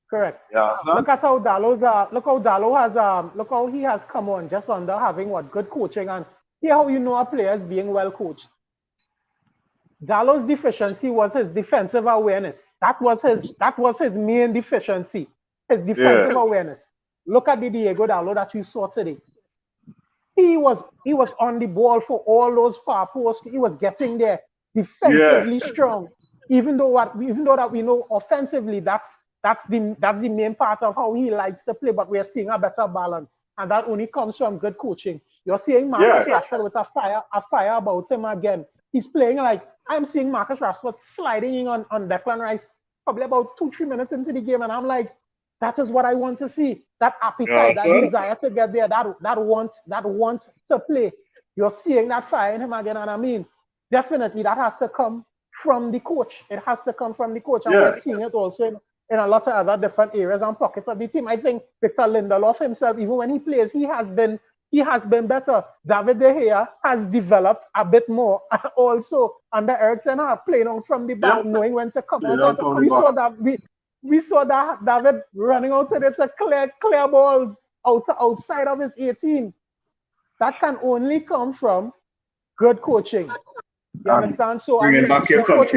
Correct. Yeah. Look at how look how Dallo has look how he has come on just under having good coaching, and here how you know a player is being well coached. Dallo's deficiency was his defensive awareness. That was his main deficiency. His defensive awareness. Look at the Diego Dallo that you saw today. He was on the ball for all those far posts. He was getting there defensively strong. Even though that we know offensively that's the main part of how he likes to play, but we are seeing a better balance, and that only comes from good coaching. You're seeing Marcus Rashford with a fire about him again. He's playing like I'm seeing Marcus Rashford sliding in on Declan Rice probably about 2-3 minutes into the game, and I'm like, that is what I want to see. That appetite, that desire to get there, that want to play. You're seeing that fire in him again, and I mean, definitely that has to come from the coach. It has to come from the coach, and we're seeing it also in a lot of other different areas and pockets of the team. I think Victor Lindelof himself, even when he plays, he has been better. David De Gea has developed a bit more also under Eric Ten Hag, playing out from the back, knowing when to come out. And we saw that David running out there to clear balls outside of his 18. That can only come from good coaching. You understand? So I mean, the coach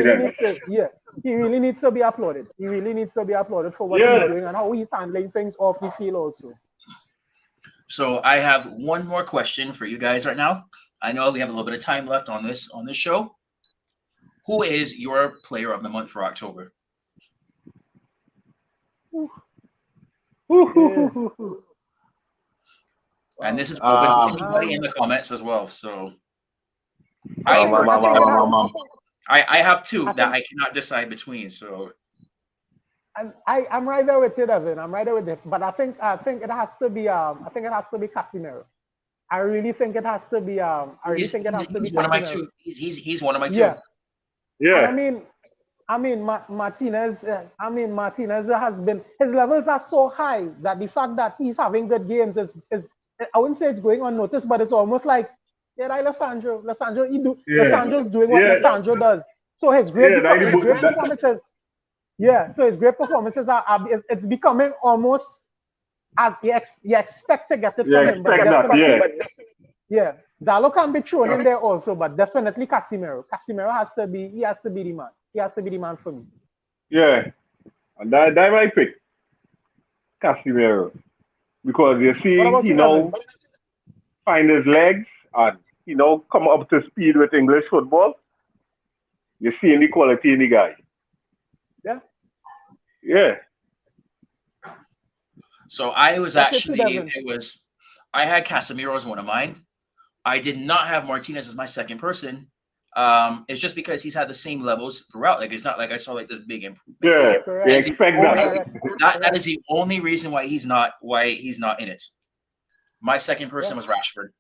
he really needs to be applauded. He really needs to be applauded for what he's doing and how he's handling things off the field also. So I have one more question for you guys right now. I know we have a little bit of time left on this show. Who is your player of the month for October? And this is open to anybody in the comments as well. So I have two that I cannot decide between. So I'm right there with you, Devin. I'm right there with it. But I think it has to be Casemiro. I really think it has to be he's one of my two. He's one of my two. Yeah. I mean Martinez. Martinez has been, his levels are so high that the fact that he's having good games is I wouldn't say it's going unnoticed, but it's almost like Lissandro's doing what Lissandro does. So his great performances. Yeah, so his great performances it's becoming almost as you expect to get it from him. But Dallo can be thrown in there also, but definitely Casemiro. Casemiro has to be the man. He has to be the man for me. Yeah, and that might pick Casemiro because you see he now find his legs and he now come up to speed with English football. You're seeing the quality in the guy. Yeah. So I was I had Casemiro as one of mine. I did not have Martinez as my second person. It's just because he's had the same levels throughout. Like it's not like I saw like this big improvement. Yeah, they expect that. That is the only reason why he's not in it. My second person was Rashford.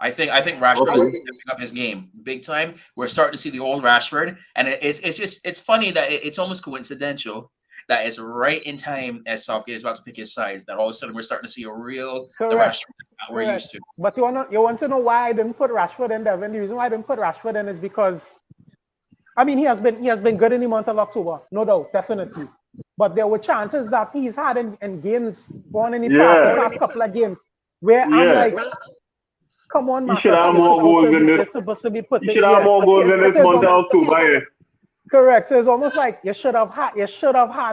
I think Rashford is stepping up his game big time. We're starting to see the old Rashford, and it's funny that it's almost coincidental that it's right in time as Southgate is about to pick his side that all of a sudden we're starting to see a real the Rashford that we're used to. But you want to know why I didn't put Rashford in, Devin? The reason why I didn't put Rashford in is because I mean he has been good in the month of October, no doubt, definitely. But there were chances that he's had in games gone in the past couple of games where I'm like, come on, man. You should have more goals than this. You should have more goals than this month of October. Correct. So it's almost like you should have had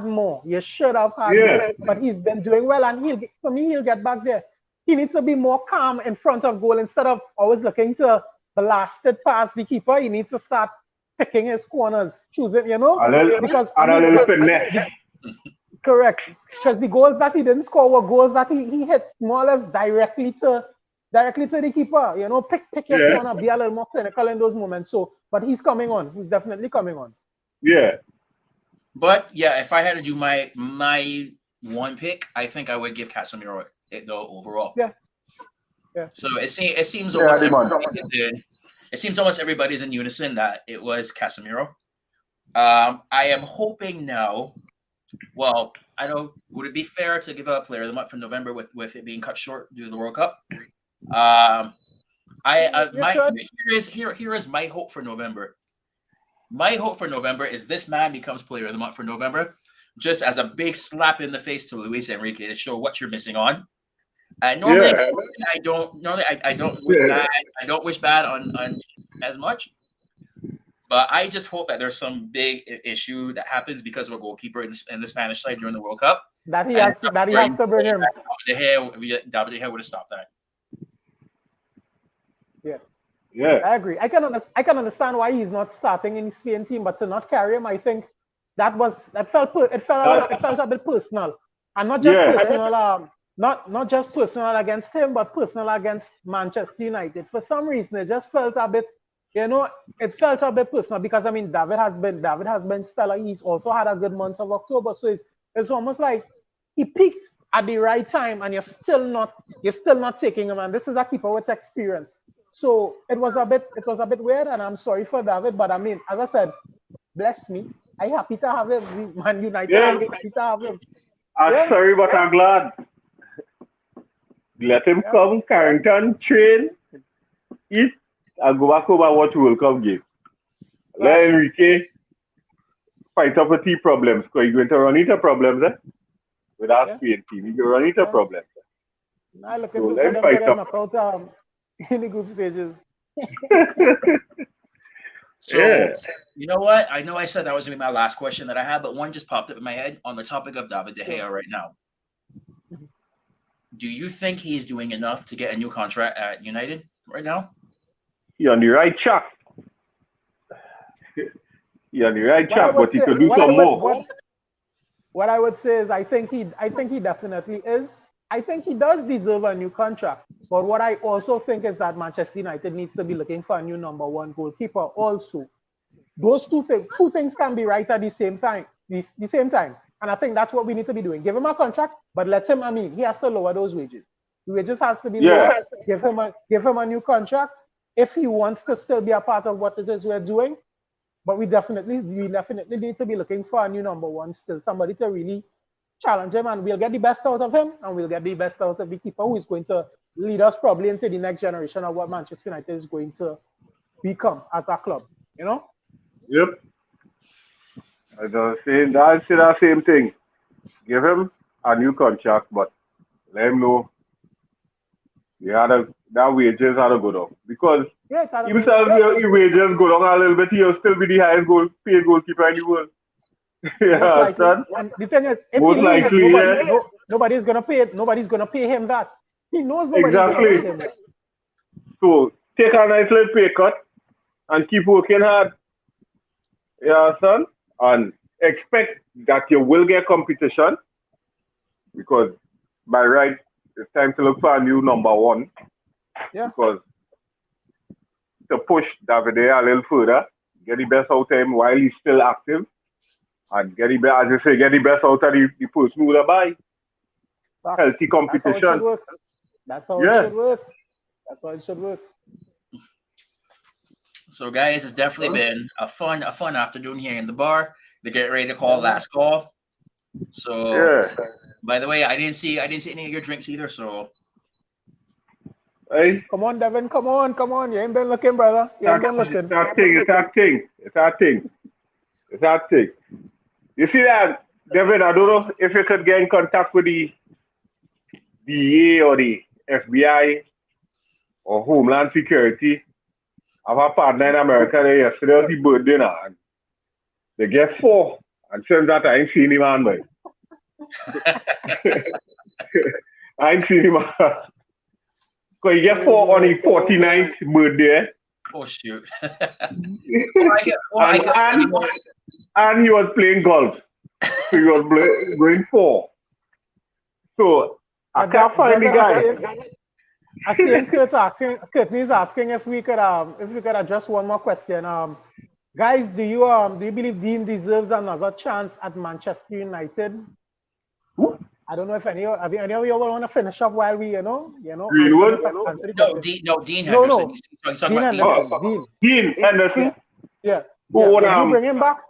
more. You should have had more. But he's been doing well, and he'll get back there. He needs to be more calm in front of goal instead of always looking to blast it past the keeper. He needs to start picking his corners, choosing, because a little finesse. Correct. Because the goals that he didn't score were goals that he hit more or less directly to the keeper. Pick your corner, be a little more clinical in those moments. So, but he's coming on. He's definitely coming on. Yeah. But yeah, if I had to do my one pick, I think I would give Casemiro it though overall. Yeah. So it seems almost everybody's in unison that it was Casemiro. I am hoping now. Well, I know. Would it be fair to give a player of the month for November with it being cut short due to the World Cup? Here is my hope for November. My hope for November is this man becomes player of the month for November, just as a big slap in the face to Luis Enrique to show what you're missing on. Normally, I don't wish bad on teams as much. But I just hope that there's some big issue that happens because of a goalkeeper in the Spanish side during the World Cup. That he has to bring him. David De Gea would have stopped that. Yeah. I agree. I can understand why he's not starting in the Spain team, but to not carry him, I think it felt a bit personal, and not just personal. Not just personal against him, but personal against Manchester United. For some reason, it just felt a bit. It felt a bit personal because David has been stellar. He's also had a good month of October, so it's almost like he peaked at the right time, and you're still not taking him. And this is a keeper with experience, so it was a bit weird. And I'm sorry for David, but as I said, bless me, I'm happy to have him. Man United, I'm happy to have him. I'm sorry, but I'm glad. Let him come, Carrington, train, eat. I'll go back home and watch World Cup game. Let Enrique fight up with the problems, because he's going to run into problems with our Spain team. He's going to run into problems. I look at them fight up in the group stages. So, you know what? I know I said that was going to be my last question that I had, but one just popped up in my head on the topic of David De Gea right now. Do you think he's doing enough to get a new contract at United right now? You're on the right track. But he could do some more. What I would say is I think he definitely is. I think he does deserve a new contract. But what I also think is that Manchester United needs to be looking for a new number one goalkeeper also. Those two things can be right at the same time. And I think that's what we need to be doing. Give him a contract, but let him, he has to lower those wages. The wages has to be lower. Give him a new contract if he wants to still be a part of what it is we're doing. But we definitely need to be looking for a new number one still, somebody to really challenge him, and we'll get the best out of him, and we'll get the best out of the keeper who is going to lead us probably into the next generation of what Manchester United is going to become as a club, Yep. I say the same thing. Give him a new contract, but let him know that wages are to go down. Because himself, your wages go down a little bit, he'll still be the highest paid goalkeeper in the world. And the thing is, if nobody's gonna pay him that. He knows nobody's gonna pay him that. So take a nice little pay cut and keep working hard. You understand? And expect that you will get competition, because by right, it's time to look for a new number one. Yeah. Because to push David De Gea a little further, get the best out of him while he's still active, and get the best out of the person who will buy. Healthy competition. That's how it should work. That's how it should work. So, guys, it's definitely been a fun afternoon here in the bar. They're getting ready to call last call. So, by the way, I didn't see any of your drinks either. So, hey, come on, Devin, come on! You ain't been looking, brother. You ain't been looking. It's that thing. You see that, Devin? I don't know if you could get in contact with the DEA or the FBI or Homeland Security. I have a partner in America there yesterday was his birthday now. They get 4. And since that, I ain't seen him on, man. I ain't seen him on. Because he get 4 on his 49th birthday. Oh shoot! and he was playing golf. So he was going 4. So I can't find the guy. I see Courtney's asking if we could address one more question. Guys, do you believe Dean deserves another chance at Manchester United? Who? I don't know if any of you want to finish up while we Greenwood? Dean Henderson. He's talking Dean about Henderson. Dean Henderson. Yeah. Would you bring him back?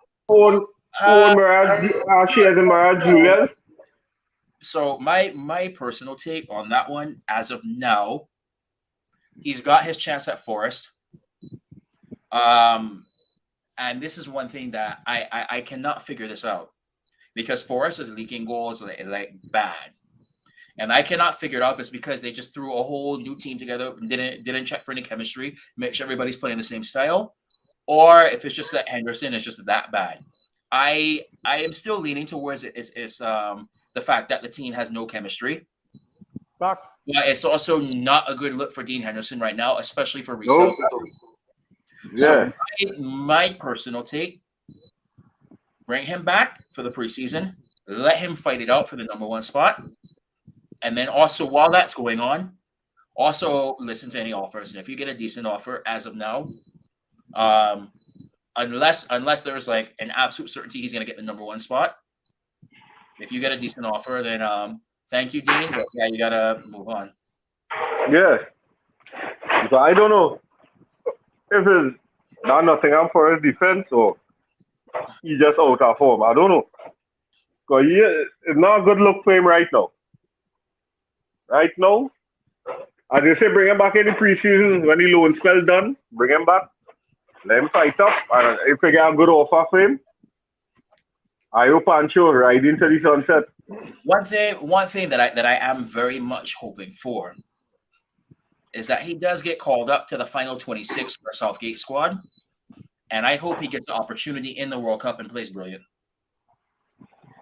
Shares in Mirage Julius. So my personal take on that one, as of now, he's got his chance at Forest. And this is one thing that I cannot figure this out, because Forest is leaking goals like bad, and I cannot figure it out if it's because they just threw a whole new team together and didn't check for any chemistry, make sure everybody's playing the same style, or if it's just that Henderson is just that bad. I am still leaning towards it's the fact that the team has no chemistry. But it's also not a good look for Dean Henderson right now, especially for resale. Yeah. So my personal take, bring him back for the preseason, let him fight it out for the number 1 spot. And then also, while that's going on, also listen to any offers. And if you get a decent offer as of now, unless there's like an absolute certainty he's going to get the number 1 spot, if you get a decent offer, then thank you, Dean. But yeah, you got to move on. Yeah. So I don't know if it's not Nottingham Forest defense or he just out of form. I don't know. Because it's not a good look for him right now. Right now, as they say, bring him back in the preseason when the loan spell done. Bring him back. Let him fight up. And if we get a good offer for him, I hope Pancho ride into the sunset. One thing that I am very much hoping for is that he does get called up to the final 26 for Southgate squad, and I hope he gets the opportunity in the World Cup and plays brilliant,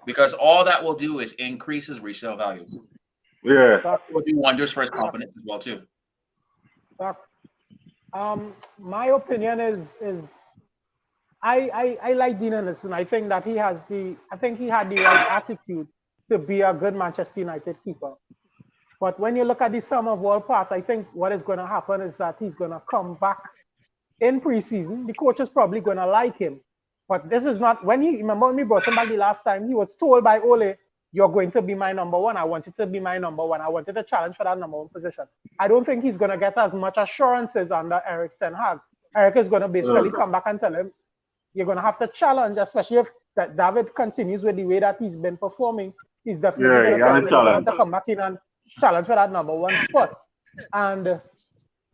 because all that will do is increase his resale value. Yeah, it will do wonders for his confidence as well too. My opinion is I like Dean Henderson. I think that he had the right attitude to be a good Manchester United keeper. But when you look at the sum of all parts, I think what is going to happen is that he's going to come back in preseason. The coach is probably going to like him. But this is not, remember when we brought him back the last time, he was told by Ole, you're going to be my number 1. I want you to be my number 1. I wanted to challenge for that number 1 position. I don't think he's going to get as much assurances under Eric Ten Hag. Eric is going to basically come back and tell him, you're going to have to challenge, especially if that David continues with the way that he's been performing. He's definitely going to have to come back in and challenge for that number 1 spot. And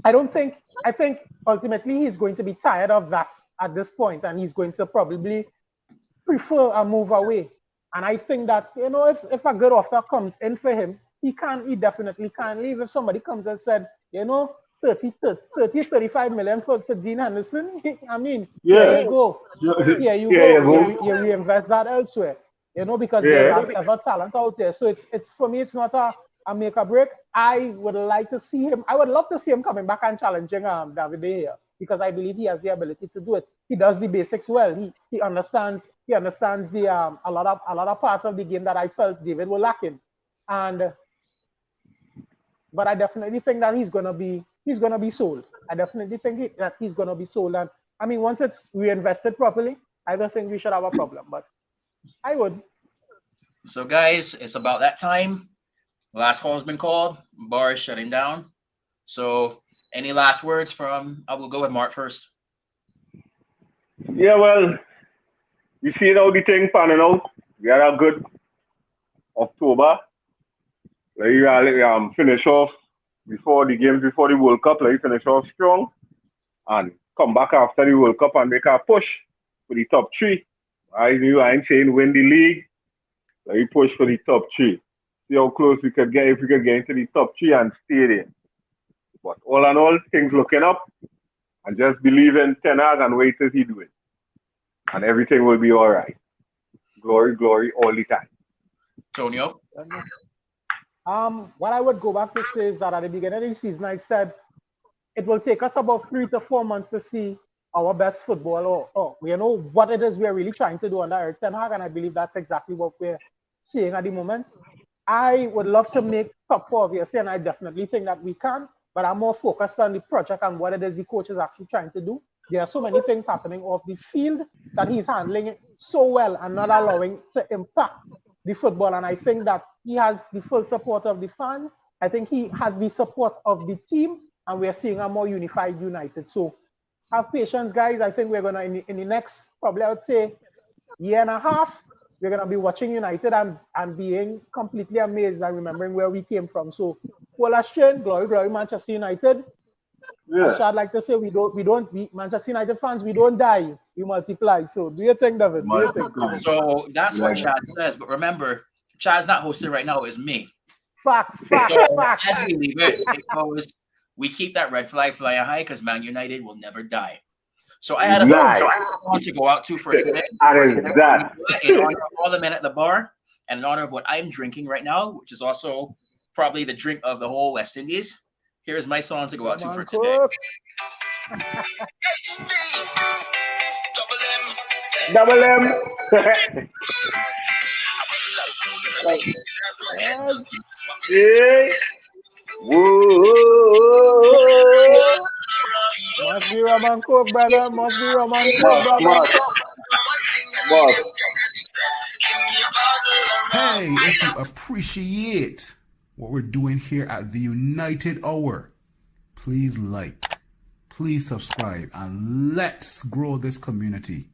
I think ultimately he's going to be tired of that at this point, and he's going to probably prefer a move away. And I think that, if a good offer comes in for him, he definitely can leave. If somebody comes and said, 35 million for Dean Henderson, I mean, here you go. Here you go. You reinvest that elsewhere, because there's other talent out there. So it's for me, it's not a make or break. I would like to see him. I would love to see him coming back and challenging David De Gea, because I believe he has the ability to do it. He does the basics well. He understands the a lot of parts of the game that I felt David was lacking. But I definitely think that he's gonna be sold. I definitely think that he's gonna be sold. And I mean, once it's reinvested properly, I don't think we should have a problem. But I would. So guys, it's about that time. Last call has been called. Bar is shutting down. So any last words from, I will go with Mark first. Yeah, well, you see how the thing panning out. We had a good October. Like you finish off before the World Cup, like you finish off strong and come back after the World Cup and make a push for the top 3. I ain't saying win the league. Like you push for the top 3. See how close we could get if we could get into the top 3 and stay there. But all in all, things looking up, and just believe in Ten Hag and wait till he do it. and everything will be all right. Glory, glory, all the time. Tonio? What I would go back to say is that at the beginning of the season, I said it will take us about 3 to 4 months to see our best football, or you know what it is we're really trying to do under Eric Ten Hag, and I believe that's exactly what we're seeing at the moment. I would love to make top 4, obviously, and I definitely think that we can, but I'm more focused on the project and what it is the coach is actually trying to do. There are so many things happening off the field that he's handling it so well and not allowing to impact the football, and I think that he has the full support of the fans. I think he has the support of the team, and we're seeing a more unified United. So have patience, guys. I think we're going to, in the next, probably I would say, year and a half, we're going to be watching United and being completely amazed and remembering where we came from. So, well, glory, glory, Manchester United. Yeah. I'd like to say we Manchester United fans, we don't die, we multiply. So do you think, David? Do you think? So that's what Chad says. But remember, Chad's not hosting right now, it's me. Facts. So as we leave it goes, we keep that red flag flying high because Man United will never die. So I had a song to go out to for today. In honor of all the men at the bar and in honor of what I'm drinking right now, which is also probably the drink of the whole West Indies. Here's my song to go out to for today. Double M. Yeah. Whoa. Must be rum and coke, brother. Must be rum and coke, brother. Hey, if you appreciate what we're doing here at the United Hour, please like, please subscribe, and let's grow this community.